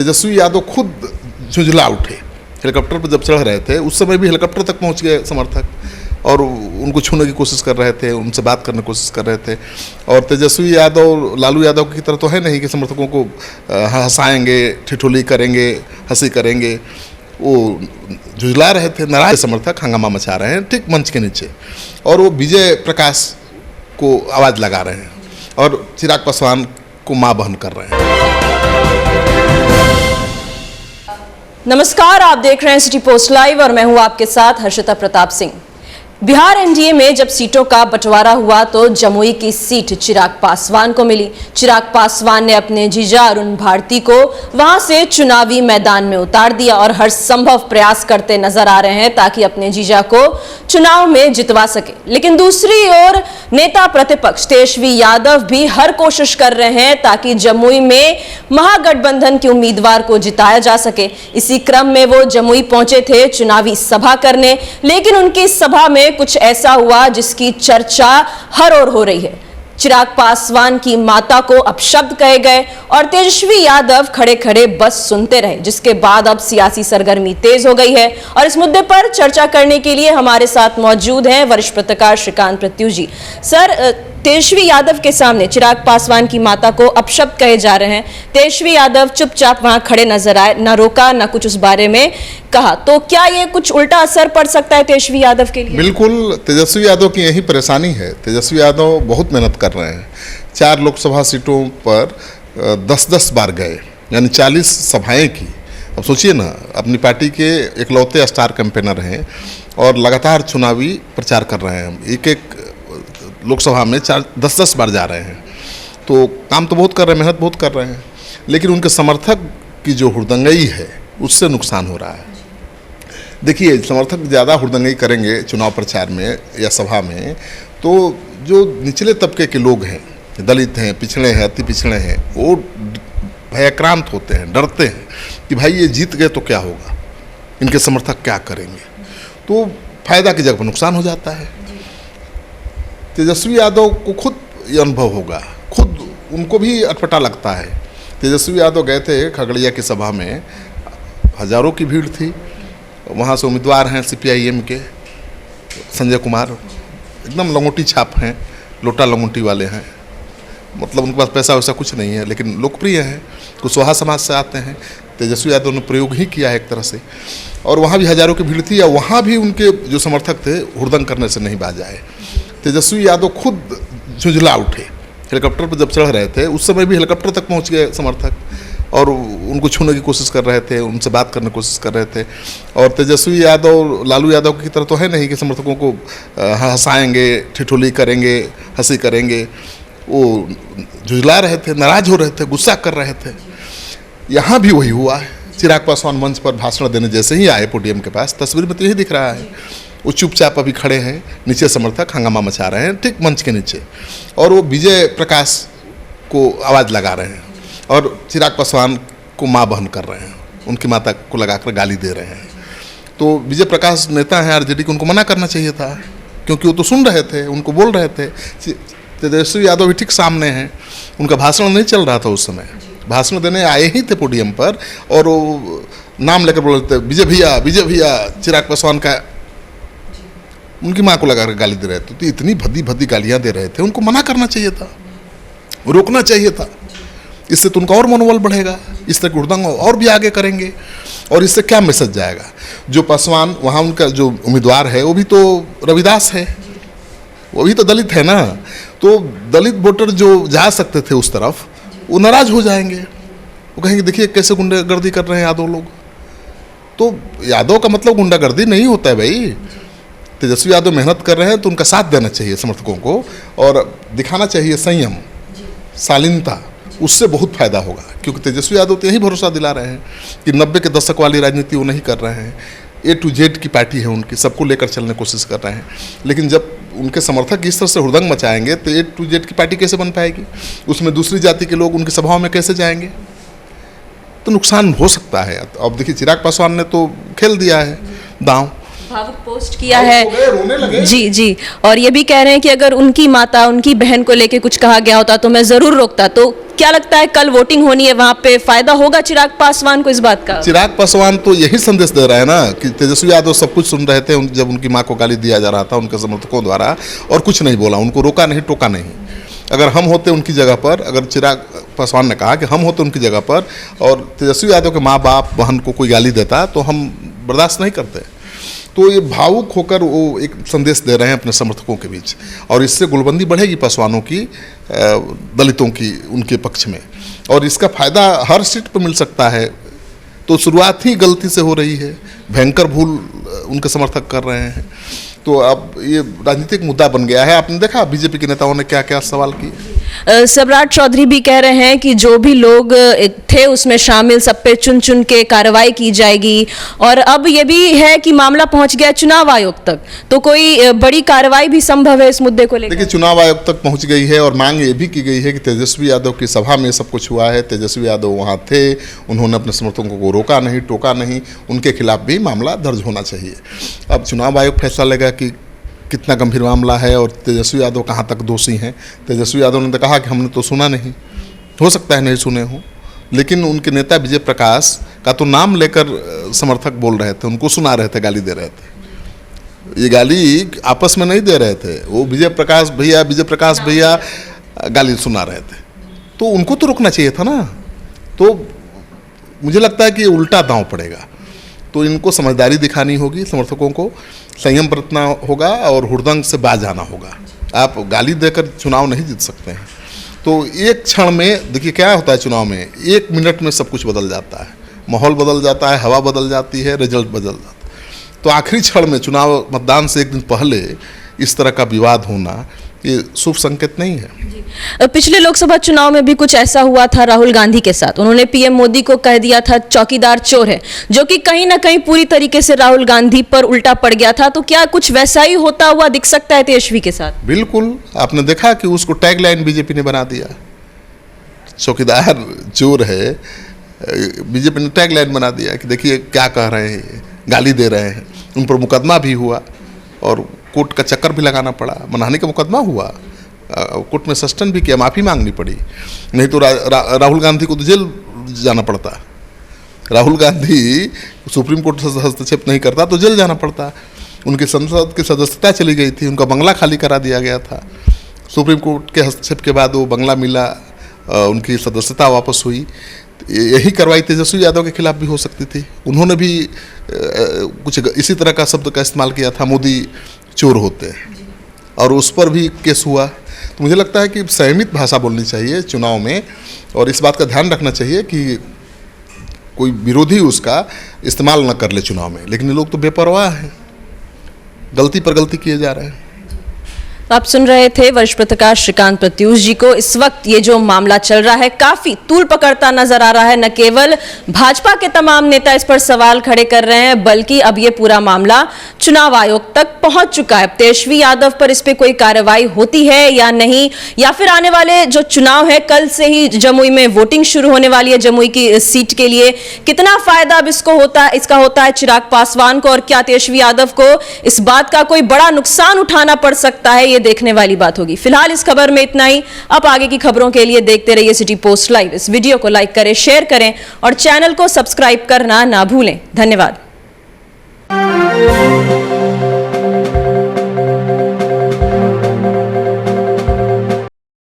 तेजस्वी यादव खुद झुंझला उठे। हेलीकॉप्टर पर जब चढ़ रहे थे उस समय भी हेलीकॉप्टर तक पहुंच गए समर्थक और उनको छूने की कोशिश कर रहे थे, उनसे बात करने की कोशिश कर रहे थे। और तेजस्वी यादव लालू यादव की तरह तो है नहीं कि समर्थकों को हंसाएंगे, ठिठोली करेंगे, हंसी करेंगे। वो झुंझला रहे थे, नाराज समर्थक हंगामा मचा रहे हैं ठीक मंच के नीचे, और वो विजय प्रकाश को आवाज़ लगा रहे हैं और चिराग पासवान को मां बहन कर रहे हैं। नमस्कार, आप देख रहे हैं सिटी पोस्ट लाइव और मैं हूं आपके साथ हर्षिता प्रताप सिंह। बिहार एनडीए में जब सीटों का बंटवारा हुआ तो जमुई की सीट चिराग पासवान को मिली। चिराग पासवान ने अपने जीजा अरुण भारती को वहां से चुनावी मैदान में उतार दिया और हर संभव प्रयास करते नजर आ रहे हैं ताकि अपने जीजा को चुनाव में जितवा सके। लेकिन दूसरी ओर नेता प्रतिपक्ष तेजस्वी यादव भी हर कोशिश कर रहे हैं ताकि जमुई में महागठबंधन के उम्मीदवार को जिताया जा सके। इसी क्रम में वो जमुई पहुंचे थे चुनावी सभा करने, लेकिन उनकी सभा में कुछ ऐसा हुआ जिसकी चर्चा हर ओर हो रही है। चिराग पासवान की माता को अपशब्द कहे गए और तेजस्वी यादव खड़े खड़े बस सुनते रहे, जिसके बाद अब सियासी सरगर्मी तेज हो गई है। और इस मुद्दे पर चर्चा करने के लिए हमारे साथ मौजूद हैं वरिष्ठ पत्रकार श्रीकांत पृथ्वी जी। सर, तेजस्वी यादव के सामने चिराग पासवान की माता को अपशब्द कहे जा रहे हैं। तेजस्वी यादव चुपचाप वहां खड़े नजर आए, ना रोका ना कुछ उस बारे में कहा, तो क्या ये कुछ उल्टा असर पड़ सकता है तेजस्वी यादव के लिए? बिल्कुल, तेजस्वी यादव की यही परेशानी है। तेजस्वी यादव बहुत मेहनत कर रहे हैं। 4 लोकसभा सीटों पर 10-10 बार गए, यानी 40 सभाएं की। अब सोचिए ना, अपनी पार्टी के इकलौते स्टार कैंपेनर हैं और लगातार चुनावी प्रचार कर रहे हैं। एक लोकसभा में 10-10 बार जा रहे हैं, तो काम तो बहुत कर रहे हैं, मेहनत बहुत कर रहे हैं, लेकिन उनके समर्थक की जो हुड़दंगई है उससे नुकसान हो रहा है। देखिए, समर्थक ज़्यादा हुड़दंगई करेंगे चुनाव प्रचार में या सभा में, तो जो निचले तबके के लोग हैं, दलित हैं, पिछड़े हैं, अति पिछड़े हैं, वो भयाक्रांत होते हैं, डरते हैं कि भाई ये जीत गए तो क्या होगा, इनके समर्थक क्या करेंगे। तो फायदा की जगह पर नुकसान हो जाता है। तेजस्वी यादव को खुद ये अनुभव होगा, खुद उनको भी अटपटा लगता है। तेजस्वी यादव गए थे खगड़िया की सभा में, हजारों की भीड़ थी। वहाँ से उम्मीदवार हैं CPIM के संजय कुमार, एकदम लंगोटी छाप हैं, लोटा लंगोटी वाले हैं, मतलब उनके पास पैसा वैसा कुछ नहीं है, लेकिन लोकप्रिय हैं, कुशवाहा समाज से आते हैं। तेजस्वी यादव ने प्रयोग ही किया है एक तरह से, और वहाँ भी हजारों की भीड़ थी, या वहाँ भी उनके जो समर्थक थे हुड़दंग करने से नहीं बाज आए। तेजस्वी यादव खुद झुंझला उठे। हेलीकॉप्टर पर जब चढ़ रहे थे उस समय भी हेलीकॉप्टर तक पहुंच गए समर्थक और उनको छूने की कोशिश कर रहे थे, उनसे बात करने की कोशिश कर रहे थे। और तेजस्वी यादव लालू यादव की तरह तो है नहीं कि समर्थकों को हंसाएंगे, ठिठोली करेंगे, हंसी करेंगे। वो झुंझला रहे थे, नाराज हो रहे थे, गुस्सा कर रहे थे। यहाँ भी वही हुआ है। चिराग पासवान मंच पर भाषण देने जैसे ही आए पोडियम के पास, तस्वीर में तो यही दिख रहा है, वो चुपचाप अभी खड़े हैं, नीचे समर्थक हंगामा मचा रहे हैं ठीक मंच के नीचे, और वो विजय प्रकाश को आवाज़ लगा रहे हैं और चिराग पासवान को मां बहन कर रहे हैं, उनकी माता को लगाकर गाली दे रहे हैं। तो विजय प्रकाश नेता हैं RJD को, उनको मना करना चाहिए था, क्योंकि वो तो सुन रहे थे, उनको बोल रहे थे। तेजस्वी यादव भी ठीक सामने हैं, उनका भाषण नहीं चल रहा था उस समय, भाषण देने आए ही थे पोडियम पर, और वो नाम लेकर बोल रहे थे विजय भैया, चिराग पासवान का, उनकी माँ को लगा कर गाली दे रहे थे। तो इतनी भद्दी भद्दी गालियाँ दे रहे थे, उनको मना करना चाहिए था, रोकना चाहिए था। इससे तो उनका और मनोबल बढ़ेगा, इस तरह की हुड़दंग और भी आगे करेंगे, और इससे क्या मैसेज जाएगा। जो पासवान वहाँ उनका जो उम्मीदवार है वो भी तो रविदास है, वो भी तो दलित है ना, तो दलित वोटर जो जा सकते थे उस तरफ, वो नाराज हो जाएंगे, वो कहेंगे देखिए कैसे गुंडागर्दी कर रहे हैं यादव लोग। तो यादव का मतलब गुंडागर्दी नहीं होता है भाई। तेजस्वी यादव मेहनत कर रहे हैं तो उनका साथ देना चाहिए समर्थकों को, और दिखाना चाहिए संयम, शालीनता, उससे बहुत फायदा होगा। क्योंकि तेजस्वी यादव तो यही भरोसा दिला रहे हैं कि 90 के दशक वाली राजनीति वो नहीं कर रहे हैं, A to Z की पार्टी है उनकी, सबको लेकर चलने की कोशिश कर रहे हैं। लेकिन जब उनके समर्थक इस तरह से हुड़दंग मचाएंगे तो A to Z की पार्टी कैसे बन पाएगी? उसमें दूसरी जाति के लोग उनकी सभाओं में कैसे जाएंगे? तो नुकसान हो सकता है। अब देखिए, चिराग पासवान ने तो खेल दिया है दांव, भावुक पोस्ट किया भावुक हो गए, है। रोने लगे। जी जी, और ये भी कह रहे हैं कि अगर उनकी माता, उनकी बहन को लेके कुछ कहा गया होता तो मैं जरूर रोकता। तो क्या लगता है कल वोटिंग होनी है, वहां पे फायदा होगा चिराग पासवान को इस बात का? चिराग पासवान तो यही संदेश दे रहे हैं ना कि तेजस्वी यादव सब कुछ सुन रहे थे जब उनकी मां को गाली दिया जा रहा था उनके समर्थकों द्वारा, और कुछ नहीं बोला, उनको रोका नहीं, टोका नहीं। अगर हम होते उनकी जगह पर, अगर चिराग पासवान ने कहा कि हम होते उनकी जगह पर और तेजस्वी यादव के माँ बाप बहन को कोई गाली देता तो हम बर्दाश्त नहीं करते। तो ये भावुक होकर वो एक संदेश दे रहे हैं अपने समर्थकों के बीच, और इससे गुलबंदी बढ़ेगी पासवानों की, दलितों की उनके पक्ष में, और इसका फायदा हर सीट पर मिल सकता है। तो शुरुआत ही गलती से हो रही है, भयंकर भूल उनके समर्थक कर रहे हैं। तो अब ये राजनीतिक मुद्दा बन गया है। आपने देखा बीजेपी के नेताओं ने क्या क्या सवाल किए। सम्राट चौधरी भी कह रहे हैं कि जो भी लोग थे उसमें शामिल सब पे चुन चुन के कार्रवाई की जाएगी, और अब ये भी है कि मामला पहुंच गया चुनाव आयोग तक, तो कोई बड़ी कार्रवाई भी संभव है इस मुद्दे को लेकर। देखिए, चुनाव आयोग तक पहुंच गई है और मांग ये भी की गई है कि तेजस्वी यादव की सभा में सब कुछ हुआ है, तेजस्वी यादव वहाँ थे, उन्होंने अपने समर्थकों को रोका नहीं, टोका नहीं, उनके खिलाफ भी मामला दर्ज होना चाहिए। अब चुनाव आयोग फैसला लेगा कि कितना गंभीर मामला है और तेजस्वी यादव कहाँ तक दोषी हैं। तेजस्वी यादव ने तो कहा कि हमने तो सुना नहीं, हो सकता है नहीं सुने हों, लेकिन उनके नेता विजय प्रकाश का तो नाम लेकर समर्थक बोल रहे थे, उनको सुना रहे थे, गाली दे रहे थे। ये गाली आपस में नहीं दे रहे थे, वो विजय प्रकाश भैया गाली सुना रहे थे, तो उनको तो रुकना चाहिए था ना। तो मुझे लगता है कि ये उल्टा दांव पड़ेगा। तो इनको समझदारी दिखानी होगी, समर्थकों को संयम बरतना होगा और हुड़दंग से बाज आना होगा। आप गाली देकर चुनाव नहीं जीत सकते हैं। तो एक क्षण में देखिए क्या होता है चुनाव में, 1 मिनट में सब कुछ बदल जाता है, माहौल बदल जाता है, हवा बदल जाती है, रिजल्ट बदल जाता है। तो आखिरी क्षण में चुनाव मतदान से 1 दिन पहले इस तरह का विवाद होना ये शुभ संकेत नहीं है। पिछले लोकसभा चुनाव में भी कुछ ऐसा हुआ था राहुल गांधी के साथ। उन्होंने पीएम मोदी को कह दिया था चौकीदार चोर है, जो कि कहीं ना कहीं पूरी तरीके से राहुल गांधी पर उल्टा पड़ गया था। तो क्या कुछ वैसा ही होता हुआ दिख सकता है तेजस्वी के साथ? बिल्कुल, आपने देखा कि उसको टैगलाइन बीजेपी ने बना दिया, चौकीदार चोर है। बीजेपी ने टैगलाइन बना दिया कि देखिए क्या कह रहे हैं, गाली दे रहे हैं। उन पर मुकदमा भी हुआ और कोर्ट का चक्कर भी लगाना पड़ा, मनहानि का मुकदमा हुआ, कोर्ट में सस्पेंड भी किया, माफ़ी मांगनी पड़ी, नहीं तो राहुल गांधी को तो जेल जाना पड़ता। राहुल गांधी सुप्रीम कोर्ट से हस्तक्षेप नहीं करता तो जेल जाना पड़ता। उनकी संसद की सदस्यता चली गई थी, उनका बंगला खाली करा दिया गया था। सुप्रीम कोर्ट के हस्तक्षेप के बाद वो बंगला मिला, उनकी सदस्यता वापस हुई। यही कार्रवाई तेजस्वी यादव के खिलाफ भी हो सकती थी। उन्होंने भी कुछ इसी तरह का शब्द का इस्तेमाल किया था, मोदी चोर होते हैं, और उस पर भी केस हुआ। तो मुझे लगता है कि संयमित भाषा बोलनी चाहिए चुनाव में, और इस बात का ध्यान रखना चाहिए कि कोई विरोधी उसका इस्तेमाल न कर ले चुनाव में। लेकिन ये लोग तो बेपरवाह हैं, गलती पर गलती किए जा रहे हैं। आप सुन रहे थे वरिष्ठ पत्रकार श्रीकांत प्रत्यूष जी को। इस वक्त ये जो मामला चल रहा है काफी तूल पकड़ता नजर आ रहा है। न केवल भाजपा के तमाम नेता इस पर सवाल खड़े कर रहे हैं, बल्कि अब ये पूरा मामला चुनाव आयोग तक पहुंच चुका है। तेजस्वी यादव पर इस पे कोई कार्रवाई होती है या नहीं, या फिर आने वाले जो चुनाव है, कल से ही जमुई में वोटिंग शुरू होने वाली है जमुई की सीट के लिए, कितना फायदा अब इसका होता है चिराग पासवान को, और क्या तेजस्वी यादव को इस बात का कोई बड़ा नुकसान उठाना पड़ सकता है, देखने वाली बात होगी। फिलहाल इस खबर में इतना ही। अब आगे की खबरों के लिए देखते रहिए सिटी पोस्ट लाइव। इस वीडियो को लाइक करें, शेयर करें और चैनल को सब्सक्राइब करना ना भूलें। धन्यवाद।